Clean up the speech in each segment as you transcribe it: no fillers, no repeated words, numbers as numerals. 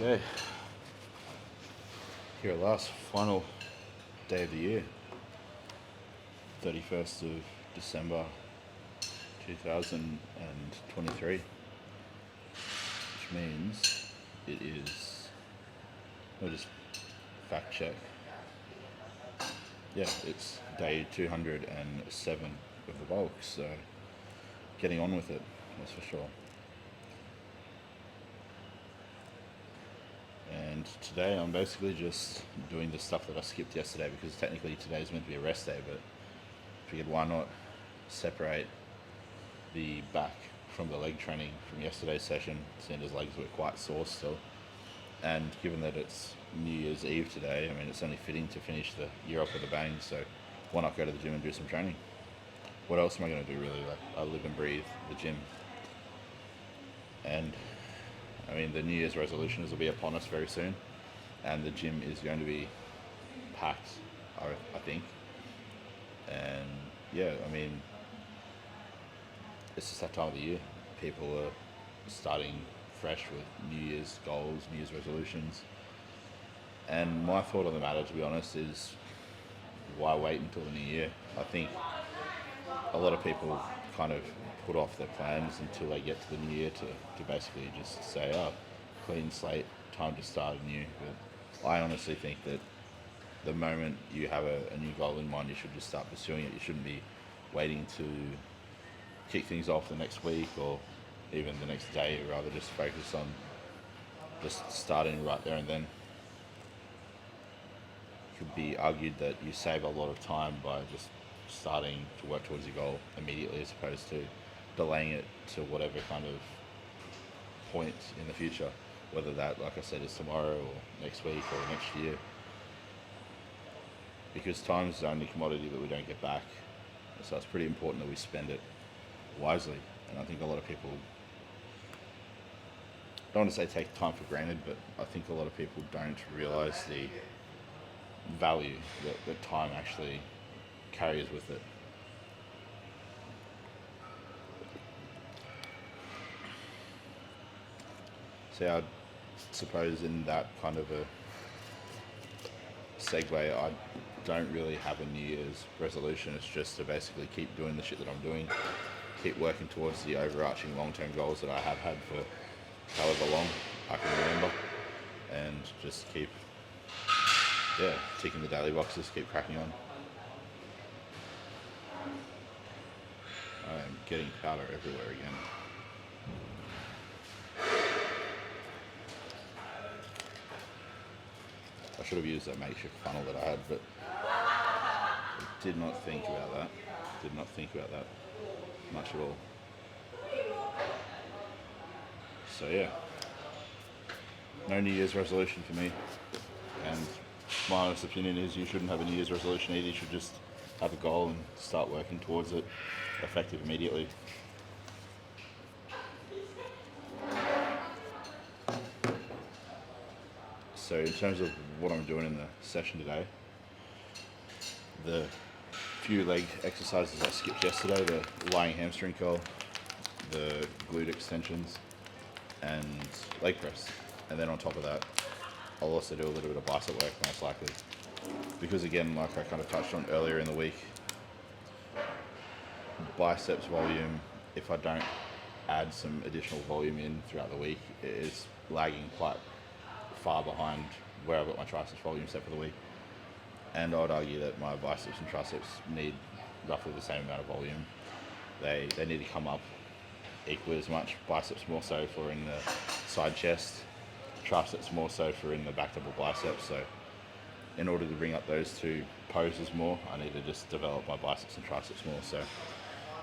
Okay, here at last, final day of the year, 31st of December 2023, which means it is, I'll just fact check, yeah, it's day 207 of the bulk, so getting on with it, that's for sure. And today I'm basically just doing the stuff that I skipped yesterday because technically today's meant to be a rest day, but figured why not separate the back from the leg training from yesterday's session, seeing as legs were quite sore still. And given that it's New Year's Eve today, I mean, it's only fitting to finish the year off with a bang, so why not go to the gym and do some training? What else am I going to do really? Like, I live and breathe the gym. And I mean, the New Year's resolutions will be upon us very soon, and the gym is going to be packed, I think. And yeah, I mean, it's just that time of the year. People are starting fresh with New Year's goals, New Year's resolutions. And my thought on the matter, to be honest, is why wait until the new year? I think a lot of people kind of put off their plans until they get to the new year to basically just say, oh, clean slate, time to start anew. But I honestly think that the moment you have a new goal in mind, you should just start pursuing it. You shouldn't be waiting to kick things off the next week or even the next day. Rather just focus on just starting right there and then. It could be argued that you save a lot of time by just starting to work towards your goal immediately as opposed to delaying it to whatever kind of point in the future, whether that, like I said, is tomorrow or next week or next year. Because time is the only commodity that we don't get back. So it's pretty important that we spend it wisely. And I think a lot of people, I don't want to say take time for granted, but I think a lot of people don't realize the value that time actually carries with it. So I suppose in that kind of a segue, I don't really have a New Year's resolution. It's just to basically keep doing the shit that I'm doing, keep working towards the overarching long-term goals that I have had for however long I can remember, and just keep, ticking the daily boxes, keep cracking on. I am getting powder everywhere again. I should have used that makeshift funnel that I had, but I did not think about that. Did not think about that much at all. So yeah, no New Year's resolution for me. And my honest opinion is you shouldn't have a New Year's resolution either. You should just have a goal and start working towards it, effective immediately. So in terms of what I'm doing in the session today, the few leg exercises I skipped yesterday, the lying hamstring curl, the glute extensions, and leg press. And then on top of that, I'll also do a little bit of bicep work most likely. Because again, like I kind of touched on earlier in the week, biceps volume, if I don't add some additional volume in throughout the week, it is lagging quite far behind where I've got my triceps volume set for the week. And I would argue that my biceps and triceps need roughly the same amount of volume. They need to come up equally as much. Biceps more so for in the side chest, triceps more so for in the back double biceps. So in order to bring up those two poses more, I need to just develop my biceps and triceps more. So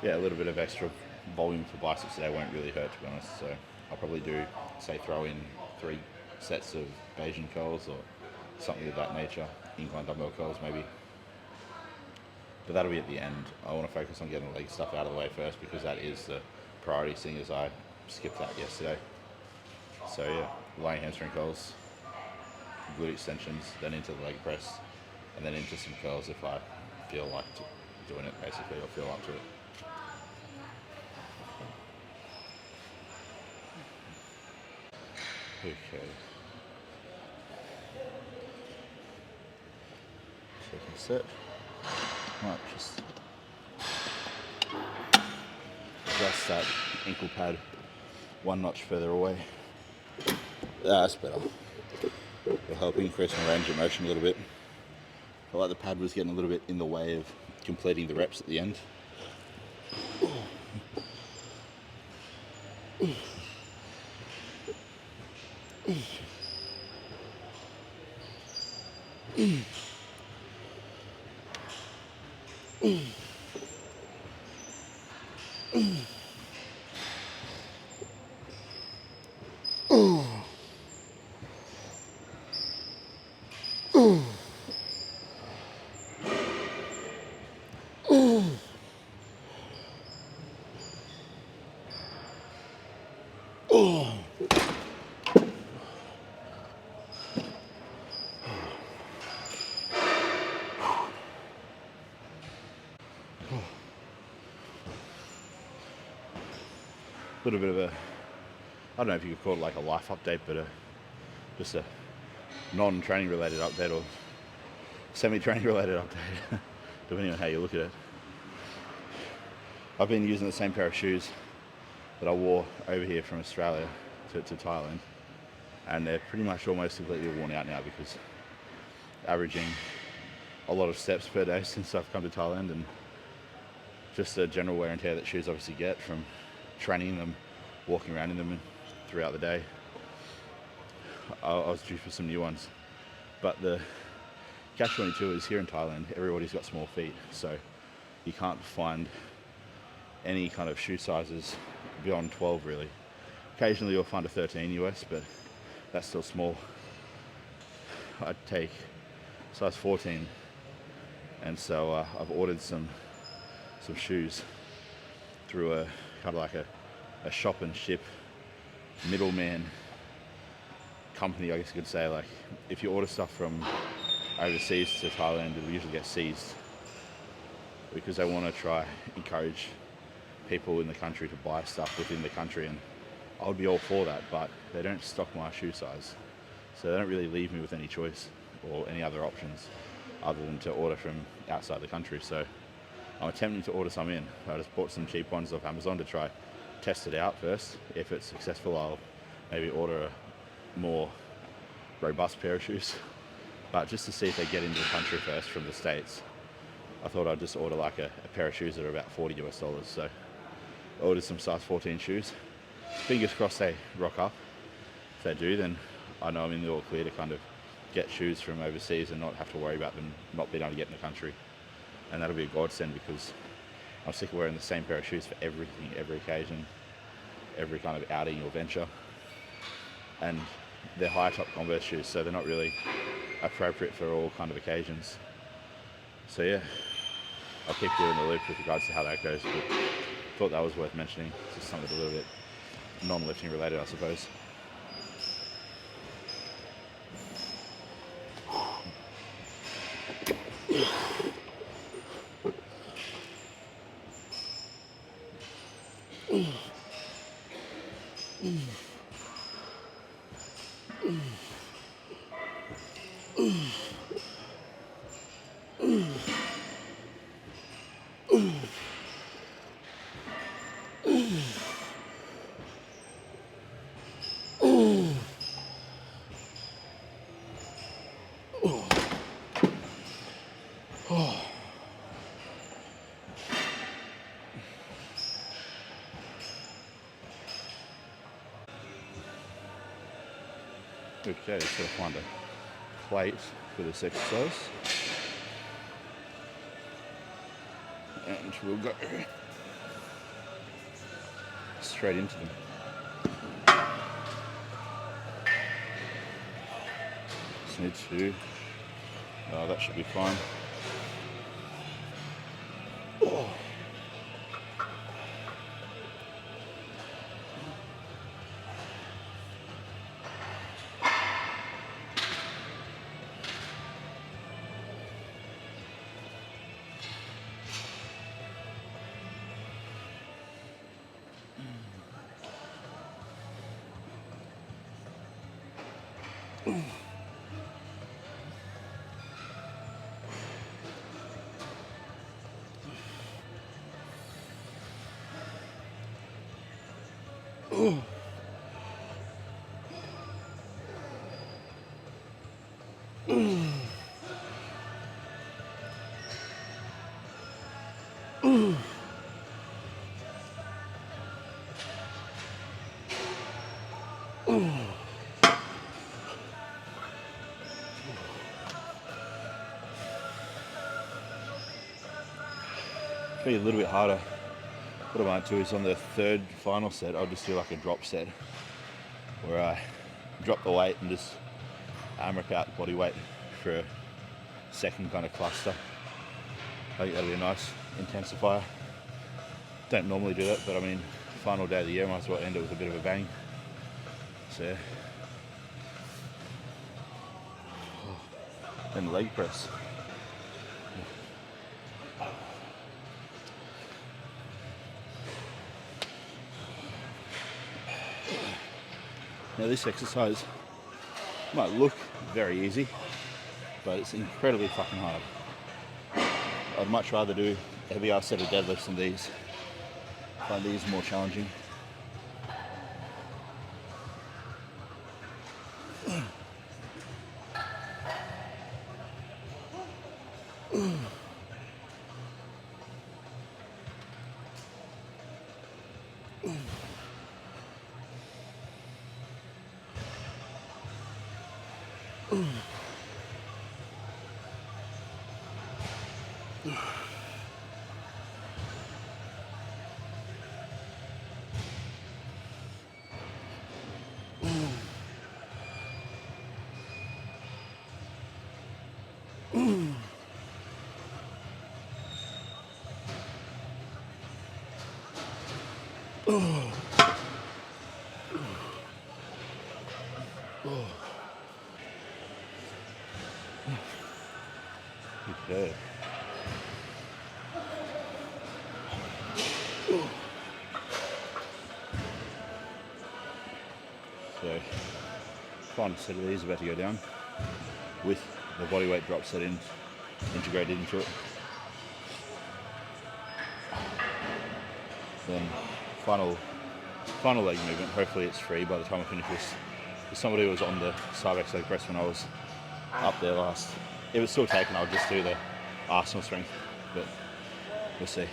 yeah, a little bit of extra volume for biceps today won't really hurt, to be honest. So I'll probably do, say, throw in 3 sets of Bayesian curls or something of that nature, incline dumbbell curls maybe. But that'll be at the end. I want to focus on getting the leg stuff out of the way first because that is the priority, seeing as I skipped that yesterday. So yeah, lying hamstring curls, glute extensions, then into the leg press, and then into some curls if I feel like doing it basically, or feel up to it. Okay, set. Might just adjust that ankle pad one notch further away. That's better. It'll help increase my range of motion a little bit. I felt like the pad was getting a little bit in the way of completing the reps at the end. A little bit of a, I don't know if you could call it like a life update, but just a non-training related update or semi-training related update, depending on how you look at it. I've been using the same pair of shoes that I wore over here from Australia to Thailand, and they're pretty much almost completely worn out now because averaging a lot of steps per day since I've come to Thailand, and just the general wear and tear that shoes obviously get from training them, walking around in them throughout the day. I was due for some new ones, but the catch-22 is here in Thailand. Everybody's got small feet, so you can't find any kind of shoe sizes beyond 12 really. Occasionally you'll find a 13 US, but that's still small. I'd take size 14, and so I've ordered some shoes through a kind of like a shop and ship middleman company, I guess you could say. Like, if you order stuff from overseas to Thailand, it'll usually get seized because they want to try encourage people in the country to buy stuff within the country, and I would be all for that, but they don't stock my shoe size, so they don't really leave me with any choice or any other options other than to order from outside the country. So I'm attempting to order some in. I just bought some cheap ones off Amazon to try test it out first. If it's successful, I'll maybe order a more robust pair of shoes, but just to see if they get into the country first from the States, I thought I'd just order like a pair of shoes that are about $40 US. So I ordered some size 14 shoes. Fingers crossed they rock up. If they do, then I know I'm in the all clear to kind of get shoes from overseas and not have to worry about them not being able to get in the country. And that'll be a godsend because I'm sick of wearing the same pair of shoes for everything, every occasion, every kind of outing or venture. And they're high top Converse shoes, so they're not really appropriate for all kind of occasions. So yeah, I'll keep you in the loop with regards to how that goes, but thought that was worth mentioning. It's just something a little bit non-lifting related, I suppose. Okay, just gotta find a plate for this exercise. And we'll go straight into them. Just need to, that should be fine. Oh. Be a little bit harder. What I might do is on the third final set, I'll just do like a drop set where I drop the weight and just AMRAP out body weight for a second kind of cluster. I think that'll be a nice intensifier. Don't normally do that, but I mean, final day of the year, might as well end it with a bit of a bang. So, and leg press. Now this exercise might look very easy, but it's incredibly fucking hard. I'd much rather do a heavy ass set of deadlifts than these. I find these more challenging. Okay. So, final set of these about to go down with the bodyweight drop set integrated into it. Then final leg movement. Hopefully it's free by the time I finish this. If somebody was on the Cybex leg press when I was up there last. If it's still taken, I'll just do the Arsenal strength, but we'll see.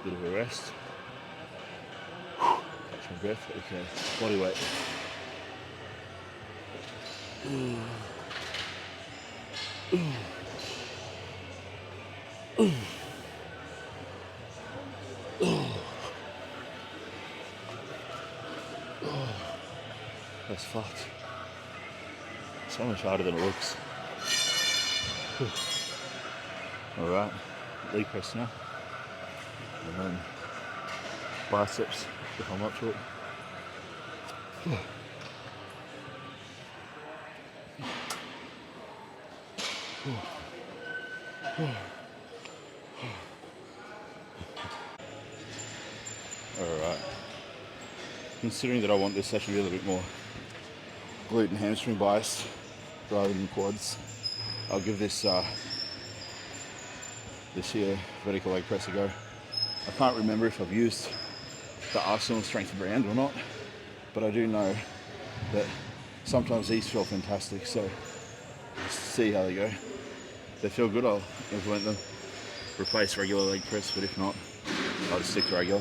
Bit of a rest. Catch my breath. Okay, body weight. That's fucked. So much harder than it looks. Alright, leg press now. And then biceps if I'm up to it. Alright. Considering that I want this session to be a little bit more glute and hamstring biased rather than quads, I'll give this this here vertical leg press a go. I can't remember if I've used the Arsenal strength brand or not, but I do know that sometimes these feel fantastic, so just see how they go. If they feel good, I'll implement them. Replace regular leg press, but if not, I'll just stick to regular.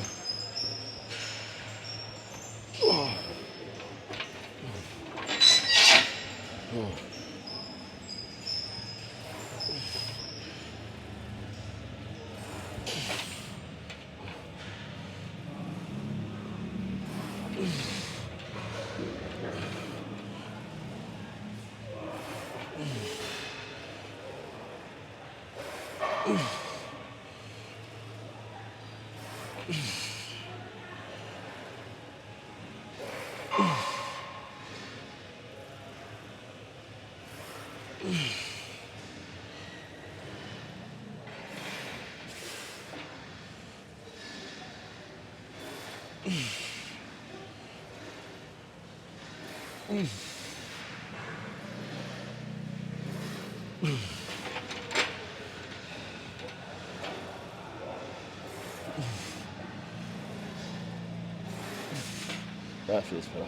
That feels better.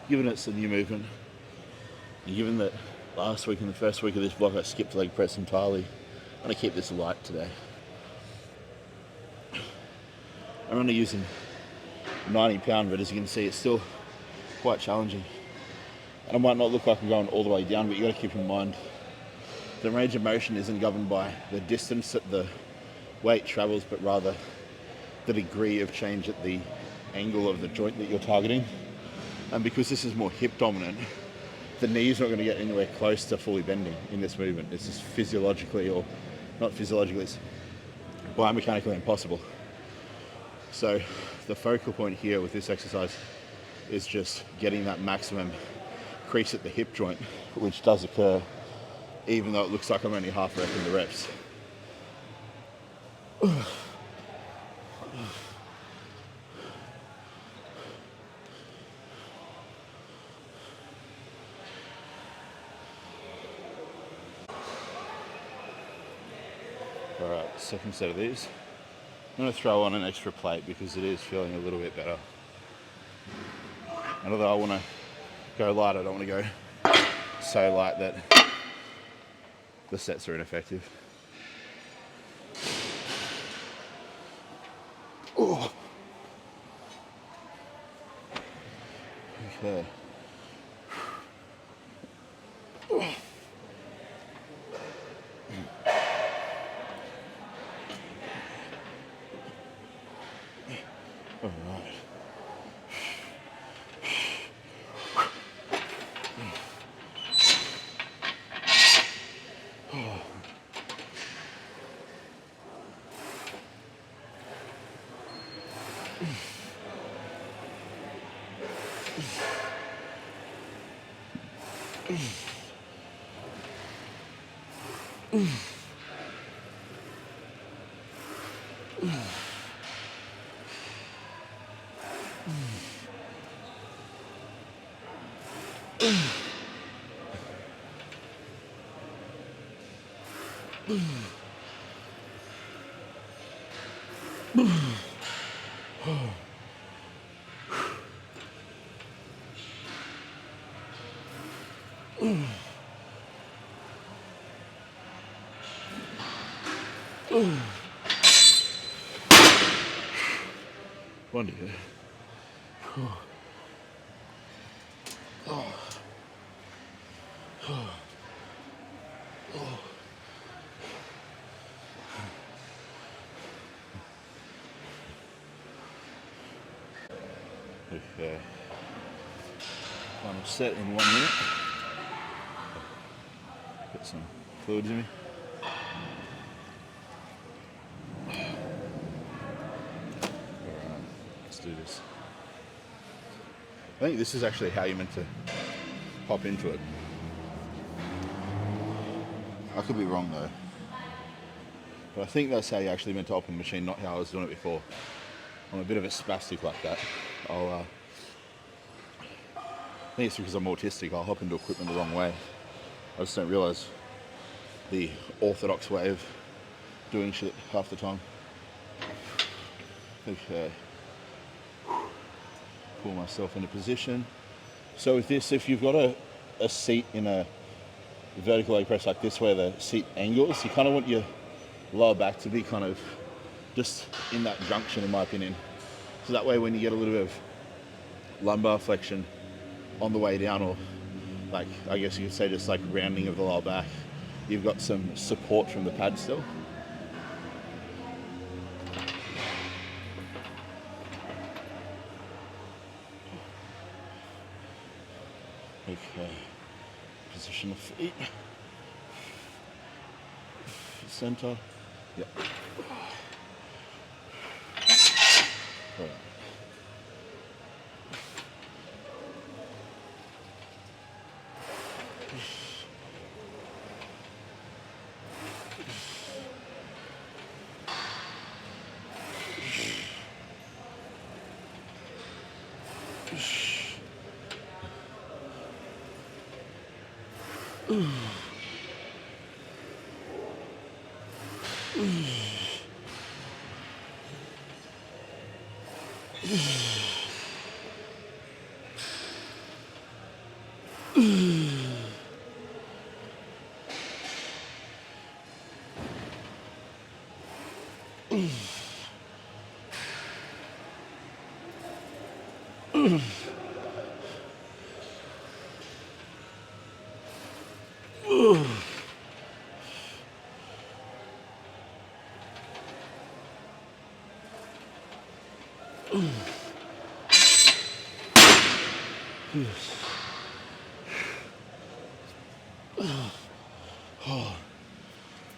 Given it's a new movement, and given that last week and the first week of this block I skipped leg press entirely, I'm going to keep this light today. I'm only using 90 pound, but as you can see it's still quite challenging. And it might not look like I'm going all the way down, but you got to keep in mind the range of motion isn't governed by the distance that the weight travels, but rather the degree of change at the angle of the joint that you're targeting. And because this is more hip dominant, the knee's not going to get anywhere close to fully bending in this movement. It's just physiologically, or not physiologically, it's biomechanically impossible. So the focal point here with this exercise is just getting that maximum crease at the hip joint, which does occur even though it looks like I'm only half repping the reps. Alright, second set of these. I'm going to throw on an extra plate because it is feeling a little bit better. And although I want to go light, I don't want to go so light that the sets are ineffective. Oh. Okay. All right. One to go. Okay. Final set in 1 minute. Get some fluids in me. Alright, let's do this. I think this is actually how you're meant to hop into it. I could be wrong though. But I think that's how you actually meant to hop in the machine, not how I was doing it before. I'm a bit of a spastic like that. I think it's because I'm autistic. I'll hop into equipment the wrong way. I just don't realise the orthodox way of doing shit half the time. Okay. Pull myself into position. So with this, if you've got a seat in a vertical leg press like this where the seat angles, you kind of want your lower back to be kind of just in that junction, in my opinion. So that way when you get a little bit of lumbar flexion on the way down, or like I guess you could say just like rounding of the lower back, you've got some support from the pad still. Okay, position the feet, center, yep. All right.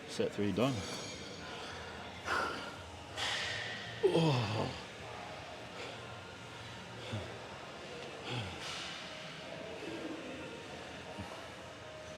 Set 3 done. Oh.